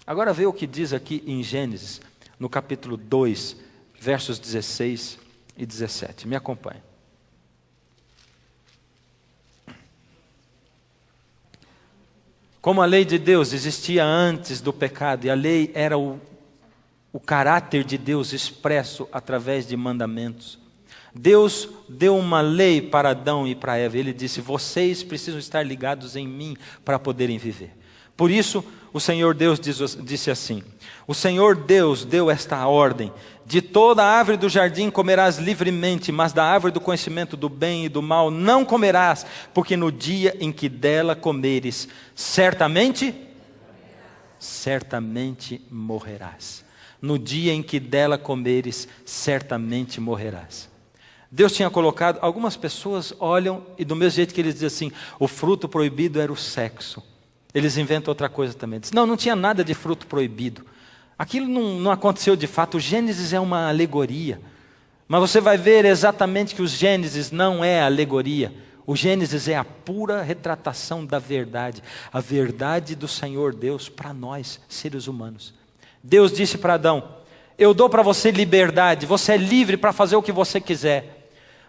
Agora vê o que diz aqui em Gênesis, no capítulo 2, versos 16 e 17. Me acompanhe. Como a lei de Deus existia antes do pecado, e a lei era o caráter de Deus expresso através de mandamentos, Deus deu uma lei para Adão e para Eva. Ele disse: vocês precisam estar ligados em mim para poderem viver. Por isso, o Senhor Deus disse assim: o Senhor Deus deu esta ordem: de toda a árvore do jardim comerás livremente, mas da árvore do conhecimento do bem e do mal não comerás, porque no dia em que dela comeres, certamente morrerás. No dia em que dela comeres, certamente morrerás. Deus tinha colocado, algumas pessoas olham e do mesmo jeito que eles dizem assim, o fruto proibido era o sexo, eles inventam outra coisa também. Dizem, não tinha nada de fruto proibido. Aquilo não aconteceu de fato. O Gênesis é uma alegoria. Mas você vai ver exatamente que o Gênesis não é alegoria. O Gênesis é a pura retratação da verdade. A verdade do Senhor Deus para nós, seres humanos. Deus disse para Adão: eu dou para você liberdade. Você é livre para fazer o que você quiser.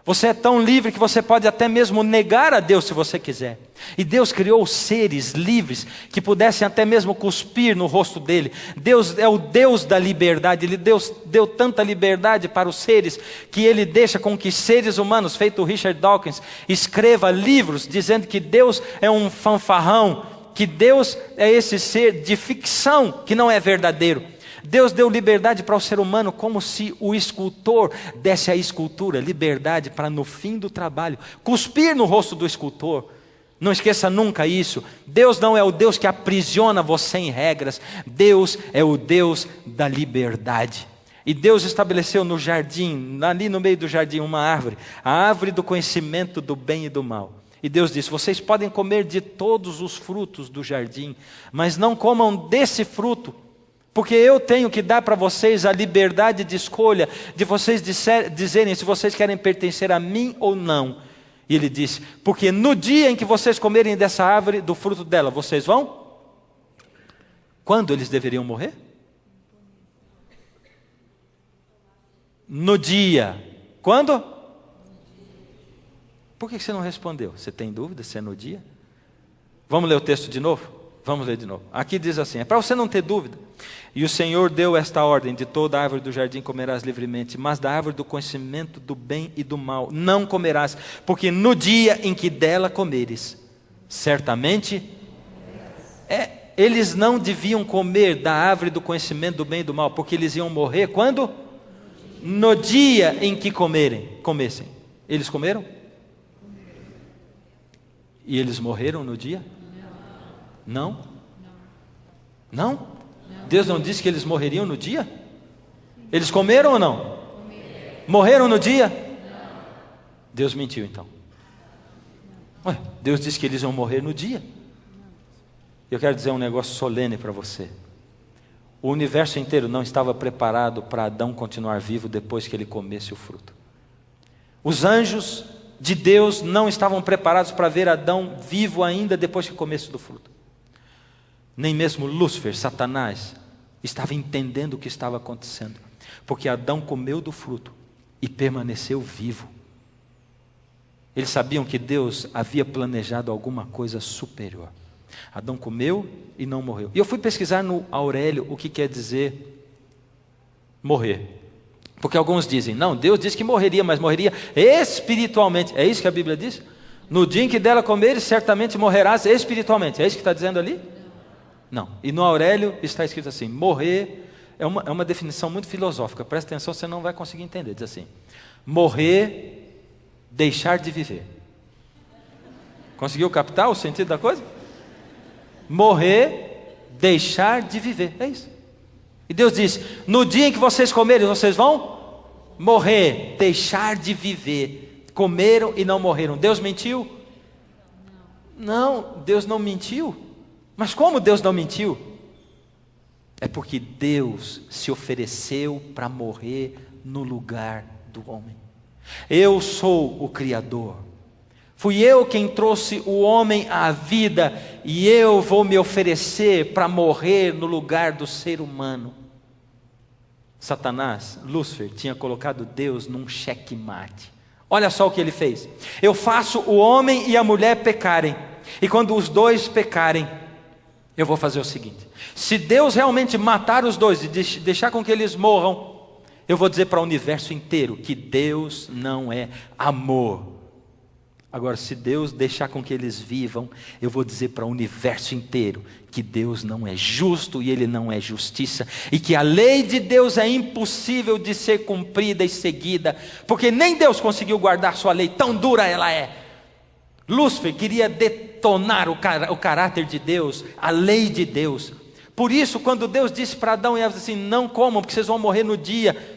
Você é tão livre que você pode até mesmo negar a Deus se você quiser. E Deus criou seres livres que pudessem até mesmo cuspir no rosto dele. Deus é o Deus da liberdade. Ele deu tanta liberdade para os seres que ele deixa com que seres humanos, feito Richard Dawkins, escreva livros dizendo que Deus é um fanfarrão, que Deus é esse ser de ficção que não é verdadeiro. Deus deu liberdade para o ser humano, como se o escultor desse à escultura liberdade para no fim do trabalho cuspir no rosto do escultor. Não esqueça nunca isso. Deus não é o Deus que aprisiona você em regras. Deus é o Deus da liberdade. E Deus estabeleceu no jardim, ali no meio do jardim, uma árvore, a árvore do conhecimento do bem e do mal. E Deus disse: vocês podem comer de todos os frutos do jardim, mas não comam desse fruto, porque eu tenho que dar para vocês a liberdade de escolha, de vocês dizerem se vocês querem pertencer a mim ou não. E ele disse: porque no dia em que vocês comerem dessa árvore, do fruto dela, vocês vão? Quando eles deveriam morrer? No dia. Quando? Por que você não respondeu? Você tem dúvida se é no dia? Vamos ler o texto de novo? Vamos ler de novo. Aqui diz assim, é para você não ter dúvida. E o Senhor deu esta ordem: de toda árvore do jardim comerás livremente, mas da árvore do conhecimento do bem e do mal não comerás, porque no dia em que dela comeres, certamente... eles não deviam comer da árvore do conhecimento do bem e do mal, porque eles iam morrer quando? No dia em que comessem. Eles comeram? E eles morreram no dia? Não? Não? Deus não disse que eles morreriam no dia? Eles comeram ou não? Morreram no dia? Deus mentiu então. Ué, Deus disse que eles iam morrer no dia. Eu quero dizer um negócio solene para você. O universo inteiro não estava preparado para Adão continuar vivo depois que ele comesse o fruto. Os anjos de Deus não estavam preparados para ver Adão vivo ainda depois que comesse do fruto. Nem mesmo Lúcifer, Satanás, estava entendendo o que estava acontecendo, porque Adão comeu do fruto e permaneceu vivo. Eles sabiam que Deus havia planejado alguma coisa superior. Adão comeu e não morreu. E eu fui pesquisar no Aurélio o que quer dizer morrer. Porque alguns dizem, não, Deus disse que morreria, mas morreria espiritualmente. É isso que a Bíblia diz? No dia em que dela comeres, certamente morrerás espiritualmente. É isso que está dizendo ali? Não. E no Aurélio está escrito assim, morrer é uma definição muito filosófica. Presta atenção, você não vai conseguir entender. Diz assim, morrer, deixar de viver. Conseguiu captar o sentido da coisa? Morrer, deixar de viver. É isso. E Deus diz, no dia em que vocês comerem, vocês vão morrer, deixar de viver. Comeram e não morreram. Deus mentiu? Não, Deus não mentiu. Mas como Deus não mentiu? É porque Deus se ofereceu para morrer no lugar do homem. Eu sou o Criador. Fui eu quem trouxe o homem à vida, e eu vou me oferecer para morrer no lugar do ser humano. Satanás, Lúcifer, tinha colocado Deus num xeque-mate. Olha só o que ele fez: eu faço o homem e a mulher pecarem, e quando os dois pecarem, eu vou fazer o seguinte: se Deus realmente matar os dois e deixar com que eles morram, eu vou dizer para o universo inteiro que Deus não é amor. Agora, se Deus deixar com que eles vivam, eu vou dizer para o universo inteiro que Deus não é justo e Ele não é justiça, e que a lei de Deus é impossível de ser cumprida e seguida, porque nem Deus conseguiu guardar sua lei, tão dura ela é. Lúcifer queria detonar o caráter de Deus, a lei de Deus. Por isso, quando Deus disse para Adão e Eva assim: não comam, porque vocês vão morrer no dia,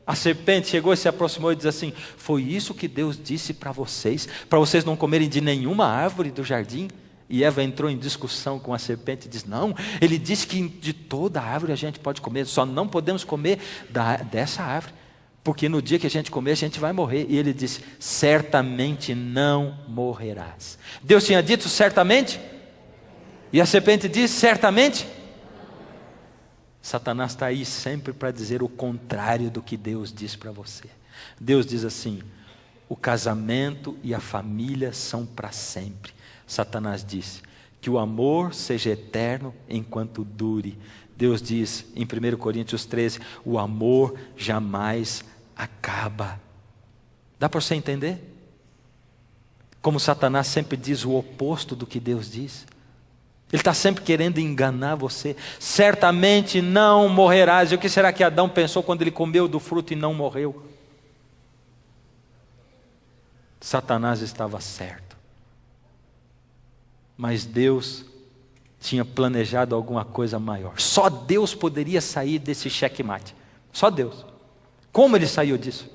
a serpente chegou e se aproximou e disse assim: foi isso que Deus disse para vocês não comerem de nenhuma árvore do jardim? E Eva entrou em discussão com a serpente e disse: não, ele disse que de toda árvore a gente pode comer, só não podemos comer dessa árvore, porque no dia que a gente comer a gente vai morrer. E ele disse: certamente não morrerás. Deus tinha dito certamente, e a serpente disse certamente. Satanás está aí sempre para dizer o contrário do que Deus diz para você. Deus diz assim: o casamento e a família são para sempre. Satanás disse que o amor seja eterno enquanto dure. Deus diz em 1 Coríntios 13, o amor jamais acaba. Dá para você entender? Como Satanás sempre diz o oposto do que Deus diz. Ele está sempre querendo enganar você. Certamente não morrerás. E o que será que Adão pensou quando ele comeu do fruto e não morreu? Satanás estava certo. Mas Deus tinha planejado alguma coisa maior. Só Deus poderia sair desse xeque-mate. Só Deus. Como ele saiu disso?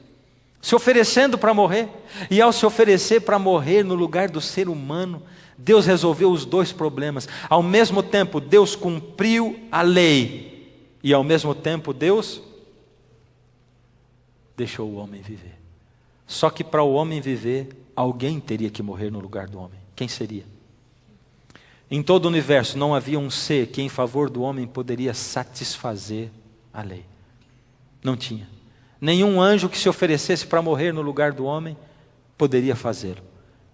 Se oferecendo para morrer. E ao se oferecer para morrer no lugar do ser humano, Deus resolveu os dois problemas. Ao mesmo tempo, Deus cumpriu a lei, e ao mesmo tempo, Deus deixou o homem viver. Só que para o homem viver, alguém teria que morrer no lugar do homem. Quem seria? Em todo o universo não havia um ser que em favor do homem poderia satisfazer a lei. Não tinha. Nenhum anjo que se oferecesse para morrer no lugar do homem poderia fazê-lo.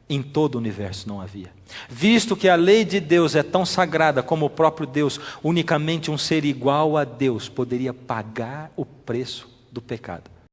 Em todo o universo não havia. Visto que a lei de Deus é tão sagrada como o próprio Deus, unicamente um ser igual a Deus poderia pagar o preço do pecado.